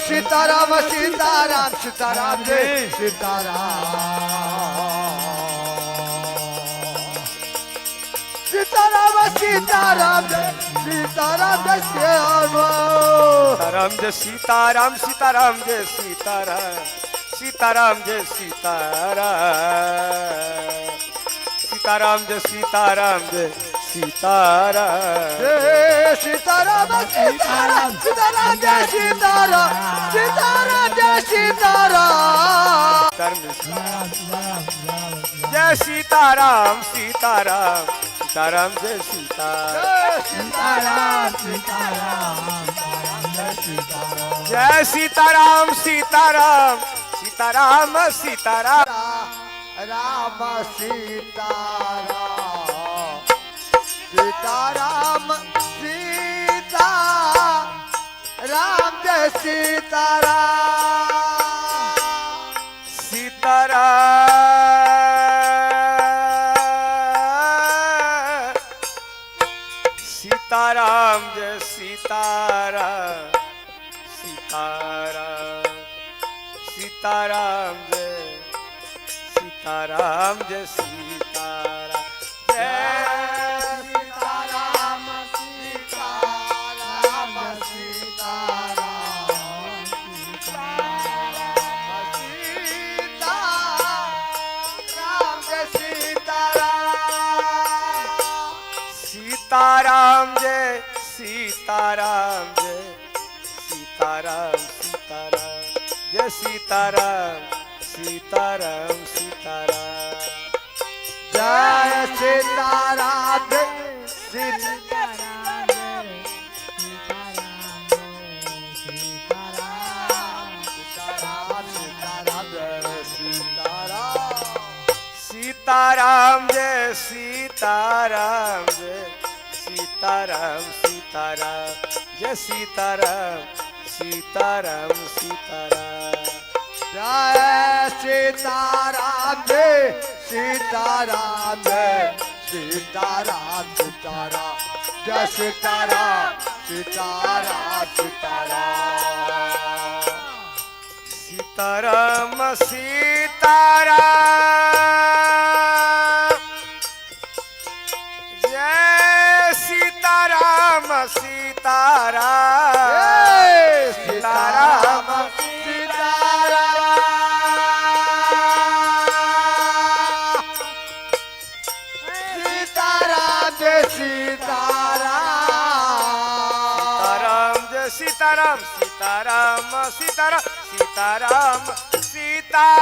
Sitaram Sitaram Sitaram Jai Sitaram Sitaram Sitaram Jai Sitaram Jai Sitaram Jai Sitaram Sitaram Jai Sitaram Sitaram Jai Sitaram Sitaram Jai Sitaram Jai Sitaram Jai Sitaram Sitaram Sitaram Jai Sitaram Sitaram Jai Sitaram Jai Sitaram Sitaram Sitaram Jai Sitaram Jai Sitaram Sitaram Sitaram Sitaram Ram Sitaram Sitaram Sita Ram Jai Sitaram Sitaram Sitaram Jai Sitaram Sitaram Sitaram Jai Sitaram Jai Sitaram Jai Sitaram Sitaram Sitaram Sitaram Jai Sitaram Sitaram Jai Sitaram Jai Sitaram Sitaram Jai Sitaram Sitaram Sitaram Jai Sitaram Sitaram Sitaram Jai Sitaram Jai Sitaram Sitaram Jai Sitaram Sitaram Sitaram Jai Sitaram Jai Sitaram Jai Sitaram Sitaram Jai Sitaram Sitaram Sitaram Sitaram Sitaram Jai Sitaram Sitaram Sitaram Sitaram Jai Sitaram Sitaram Sitaram Sitaram Sitaram Sitaram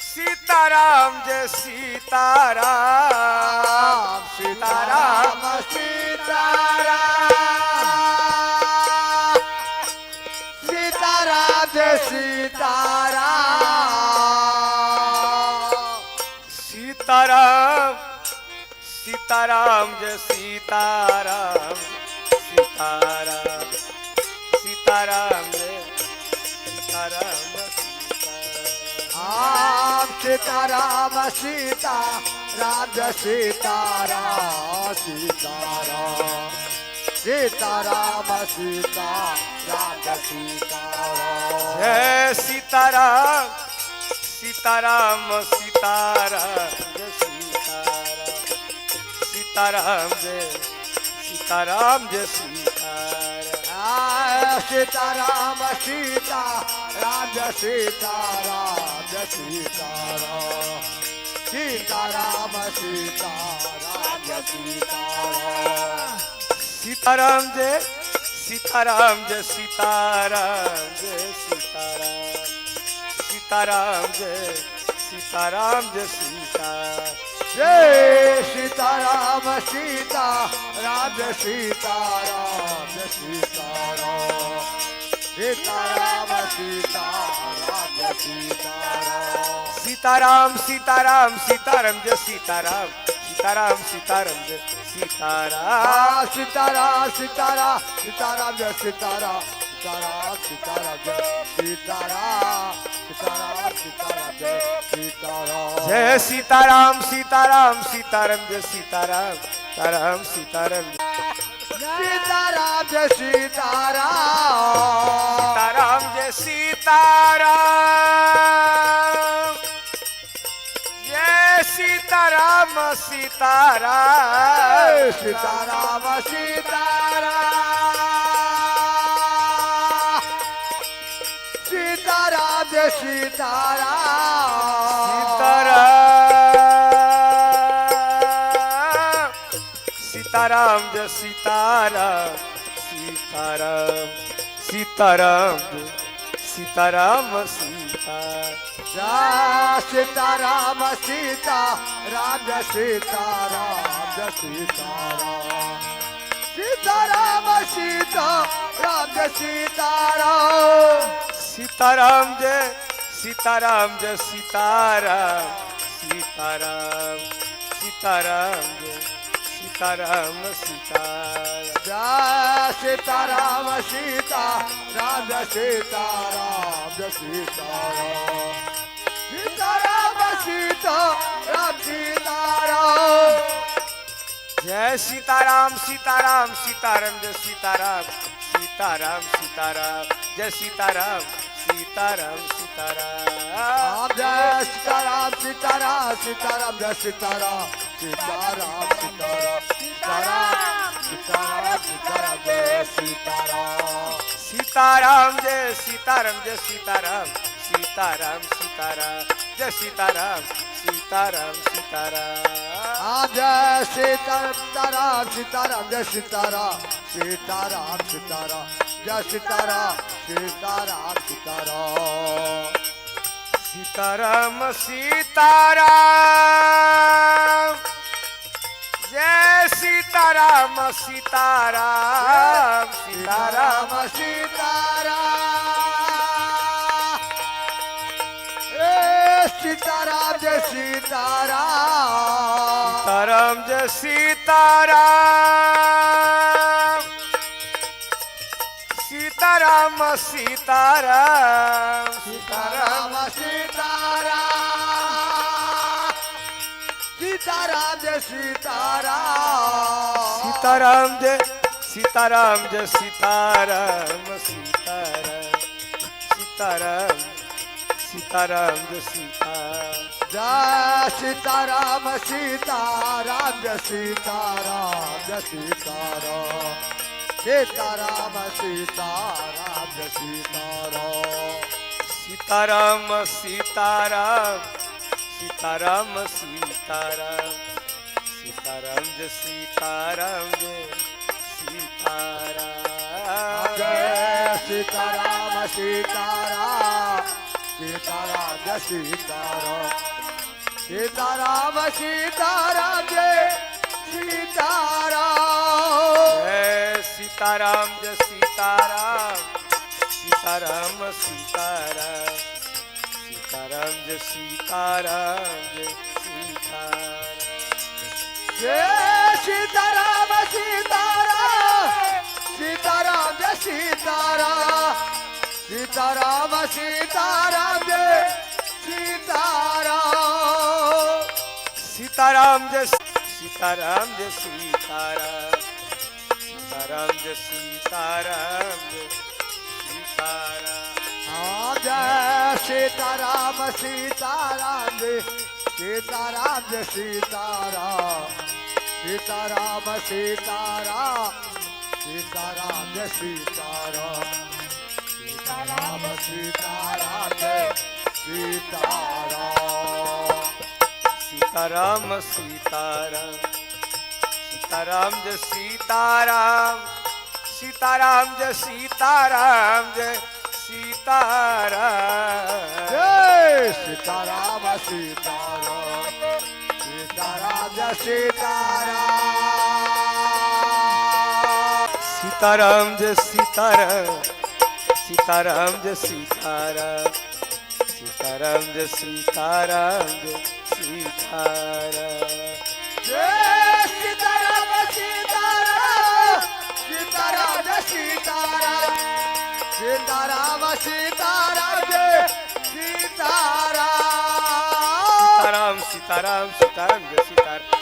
Sitaram Jai Sitaram Sitaram Sitaram Sitaram Jai Sitaram Sitaram Sitaram Jai Sitaram Sitaram Sitaram Jai Sitaram Sitaram Sitaram Jai Sitaram Sitaram Sitaram Sitaram Jai Sitaram Jai Sitaram Sitaram Sitaram Jai Sitaram Sitaram Jai Sitaram Jai Sitaram Sitaram Sitaram Jai Sitaram Jai Sitaram Sitaram Sitaram Jai Sitaram Sitaram Jai Sitaram Jai Sitaram Jai Sitaram Sitaram Jai Sitaram Jai Sitaram Jai Sitaram Sitaram Jai Sitaram Jai Sitaram Sitaram Sitaram Jai Sitaram Sitaram Sitaram Sitaram Jai Sitaram Sitaram Sitaram Jai Sitaram Sitaram Sitaram Sitaram Jai Sitaram Sitaram Sitaram Jai Sitaram Sitaram Sitaram Jai Sitaram Jai Sitaram Sitaram Sitaram Jai Sitaram Sitaram Sitaram Sitaram Jai Sitaram Sitaram Jai Sitaram Jai Sitaram Sitaram Sitaram Sitaram Sitaram Jai Sitaram Sitaram Jai Sitaram Sitaram Sitaram Sitaram Sita Jai Sitaram Sitaram Jai Sitaram Jai Sitaram Sitaram Sitaram Jai Sitaram Sitaram Jai Sitaram Jai Sitaram Sitaram Sitaram Jai Sitaram Sitaram Jai Sitaram Sitaram Jai Sitaram Jai Sitaram Sitaram Sitaram Sitaram Jai Sitaram Sitaram Sitaram Jai Sitaram Sitaram Sitaram Jai Sitaram Sitaram Sitaram Jai Sitaram Sitaram Sitaram Jai Sitaram Sitaram Sitaram Sitaram Sitaram Sitaram Jai Sitaram Sitaram Jai Sitaram Jai Sitaram Sitaram Sitaram Jai Sitaram Sitaram Sitaram Jai Sitaram Sitaram Jai Sitaram Sitaram Sitaram Jai Sitaram Sitaram Sitaram Sitaram Sitaram Jai Sitaram Sitaram Sitaram Sitaram Sitaram Sitaram Jai Sitaram Sitaram Jai Sitaram Sitaram Sitaram Sitaram Sitaram Sitaram Jai Sitaram Sitaram Jai Sitaram Jai Sitaram Sitaram Sitaram Sitaram Jai Sitaram Jai Sitaram Sitaram Jai Sitaram Jai Sitaram Sitaram Sitaram Jai Sitaram Sitaram Sitaram Sitaram Sitaram Sitaram Jai Sitaram Jai Sitaram Jai Sitaram Sitaram Sitaram Jai Sitaram Sitaram Sitaram Jai Sitaram Jai Sitaram Jai Sitaram Sitaram Sitaram Sitaram Jai Sitaram Jai Sitaram Jai Sitaram Sitaram Sitaram Jai Sitaram Sitaram Sitaram Jai Sitaram Sitaram Jai Sitaram Jai Sitaram Sitaram Jai Sitaram Jai Sitaram Jai Sitaram Sitaram Jai Sitaram Jai Sitaram Sitaram Sitaram Sitaram Jai Sitaram Sitaram Sitaram Jai Sitaram Sitaram Sitaram Sitaram Jai Sitaram Sitaram Jai Sitaram Jai Sitaram Jai Sitaram Sitaram Sitaram Jai Sitaram Sitaram Jai Sitaram Sitaram Jai Sitaram Sitaram Jai Sitaram Jai Sitaram Jai Sitaram Sitaram Sitaram Jai Sitaram Sitaram Sitaram Jai Sitaram Sitaram Sitaram Sitaram Jai Sitaram